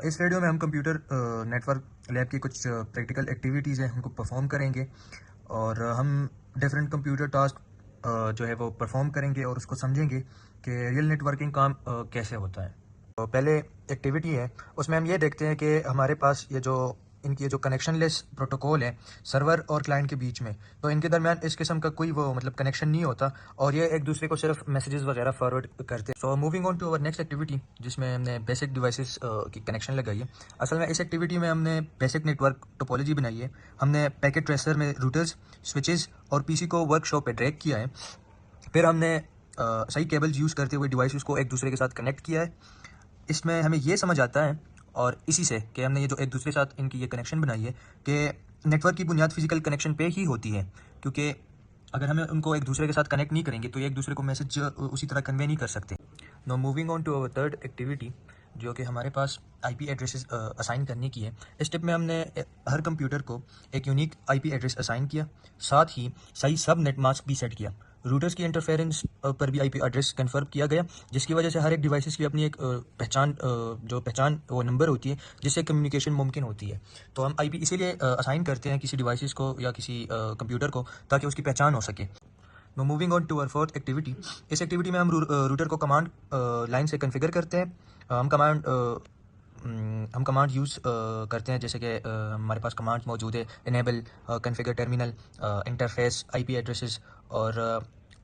इस वीडियो में हम कंप्यूटर नेटवर्क लैब की कुछ प्रैक्टिकल एक्टिविटीज़ हैं उनको परफॉर्म करेंगे और हम डिफरेंट कंप्यूटर टास्क जो है वो परफॉर्म करेंगे और उसको समझेंगे कि रियल नेटवर्किंग काम कैसे होता है। तो पहले एक्टिविटी है, उसमें हम ये देखते हैं कि हमारे पास ये जो इनकी जो कनेक्शन लेस प्रोटोकॉल है सर्वर और क्लाइंट के बीच में, तो इनके दरमियान इस किस्म का कोई वो मतलब कनेक्शन नहीं होता और ये एक दूसरे को सिर्फ मैसेजेस वगैरह फॉरवर्ड करते हैं। So moving on to our next activity, जिसमें हमने बेसिक डिवाइसेस की कनेक्शन लगाई है। असल में इस एक्टिविटी में हमने बेसिक नेटवर्क टोपोलॉजी बनाई है। हमने पैकेट ट्रेसर में रूटर्स, स्विचेस और पीसी को वर्कशॉप पे ड्रैग किया है। फिर हमने सही केबल्स यूज़ करते हुए डिवाइसेस को एक दूसरे के साथ कनेक्ट किया है। इसमें हमें ये समझ आता है और इसी से कि हमने ये जो एक दूसरे के साथ इनकी ये कनेक्शन बनाई है कि नेटवर्क की बुनियाद फिजिकल कनेक्शन पे ही होती है, क्योंकि अगर हमें उनको एक दूसरे के साथ कनेक्ट नहीं करेंगे तो ये एक दूसरे को मैसेज उसी तरह कन्वे नहीं कर सकते। No moving on to our third activity, जो कि हमारे पास आईपी एड्रेसेस असाइन करने की है। इस स्टेप में हमने हर कंप्यूटर को एक यूनिक आईपी एड्रेस असाइन किया, साथ ही सही सब नेट मास्क भी सेट किया। रूटर्स की इंटरफेरेंस पर भी आईपी एड्रेस कंफर्म किया गया, जिसकी वजह से हर एक डिवाइसेस की अपनी एक पहचान वो नंबर होती है जिससे कम्युनिकेशन मुमकिन होती है। तो हम आईपी इसीलिए असाइन करते हैं किसी डिवाइसेस को या किसी कंप्यूटर को, ताकि उसकी पहचान हो सके। No moving on to our fourth activity, इस एक्टिविटी में हम रूटर को कमांड लाइन से कॉन्फ़िगर करते हैं। हम कमांड यूज़ करते हैं, जैसे कि हमारे पास कमांड मौजूद है, enable, configure terminal, interface, IP addresses और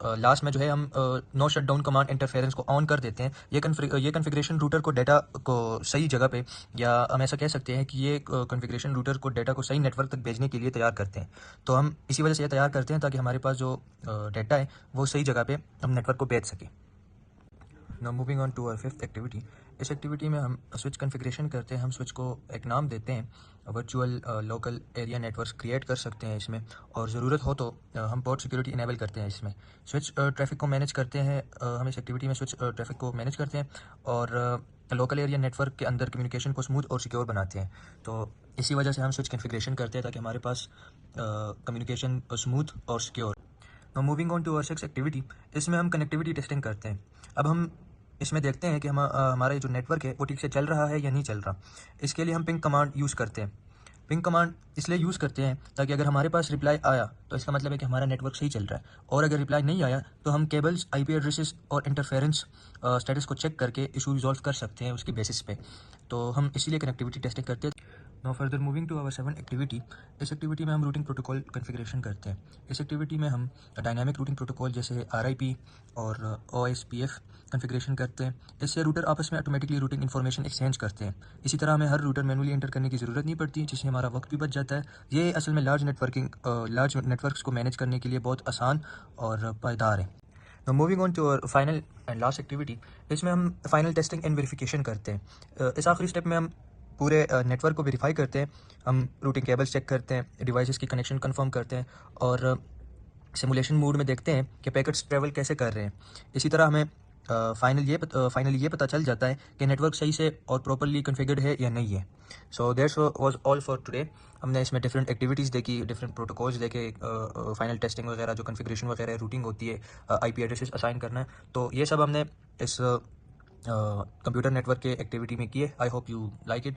लास्ट में जो है हम नो शटडाउन कमांड इंटरफेरेंस को ऑन कर देते हैं। ये कॉन्फ़िगरेशन रूटर को डेटा को सही जगह पे, या हम ऐसा कह सकते हैं कि ये कॉन्फ़िगरेशन रूटर को डेटा को सही नेटवर्क तक भेजने के लिए तैयार करते हैं। तो हम इसी वजह से ये तैयार करते हैं ताकि हमारे पास जो डेटा है वो सही जगह पे हम नेटवर्क को भेज सकें। Now moving on to our fifth activity, इस एक्टिविटी में हम स्विच कॉन्फ़िगरेशन करते हैं। हम स्विच को एक नाम देते हैं, virtual local area networks create कर सकते हैं इसमें, और ज़रूरत हो तो हम पोर्ट सिक्योरिटी इनेबल करते हैं इसमें। स्विच ट्रैफिक को मैनेज करते हैं, हम इस एक्टिविटी में स्विच ट्रैफिक को मैनेज करते हैं और लोकल एरिया नेटवर्क के अंदर कम्युनिकेशन को स्मूथ और सिक्योर बनाते हैं। तो इसी वजह से हम स्विच कॉन्फ़िगरेशन करते हैं ताकि हमारे पास कम्युनिकेशन स्मूथ और सिक्योर। तो moving on to our six activity, इसमें हम कनेक्टिविटी टेस्टिंग करते हैं। अब हम इसमें देखते हैं कि हमारा ये जो नेटवर्क है वो ठीक से चल रहा है या नहीं चल रहा। इसके लिए हम पिंग कमांड यूज़ करते हैं। पिंग कमांड इसलिए यूज़ करते हैं ताकि अगर हमारे पास रिप्लाई आया तो इसका मतलब है कि हमारा नेटवर्क सही चल रहा है, और अगर रिप्लाई नहीं आया तो हम केबल्स, आईपी एड्रेसेस और इंटरफेरेंस स्टेटस को चेक करके इशू रिजॉल्व कर सकते हैं उसके बेसिस पे। तो हम इसीलिए कनेक्टिविटी टेस्टिंग करते हैं। Now further moving to our seven activity, इस एक्टिविटी में हम रूटिंग प्रोटोकॉल कॉन्फ़िगरेशन करते हैं। इस एक्टिविटी में हम डायनामिक रूटिंग प्रोटोकॉल जैसे आरआईपी और ओएसपीएफ कॉन्फ़िगरेशन करते हैं। इससे रूटर आपस में ऑटोमेटिकली रूटिंग इन्फॉर्मेशन एक्सचेंज करते हैं। इसी तरह हमें हर रूटर मैनुअली एंटर करने की ज़रूरत नहीं पड़ती, जिससे हमारा वक्त भी बच जाता है। ये असल में लार्ज नेटवर्क्स को मैनेज करने के लिए बहुत आसान और पायदार है। तो moving on to our final and last activity, इसमें हम फाइनल टेस्टिंग एंड वेरिफिकेशन करते हैं। इस आखिरी स्टेप में हम पूरे नेटवर्क को वेरीफाई करते हैं। हम रूटिंग केबल्स चेक करते हैं, डिवाइसेस की कनेक्शन कंफर्म करते हैं और सिमुलेशन मोड में देखते हैं कि पैकेट्स ट्रैवल कैसे कर रहे हैं। इसी तरह हमें फाइनली ये पता चल जाता है कि नेटवर्क सही से और प्रॉपरली कॉन्फ़िगर्ड है या नहीं है। So that's was all for today. हमने इसमें डिफरेंट एक्टिविटीज़ देखी, डिफरेंट प्रोटोकॉल्स देखे, फाइनल टेस्टिंग वगैरह, जो कॉन्फ़िगरेशन वगैरह रूटिंग होती है, आईपी एड्रेसेस असाइन करना है, तो ये सब हमने इस कंप्यूटर नेटवर्क के एक्टिविटी में किए। I hope you like it.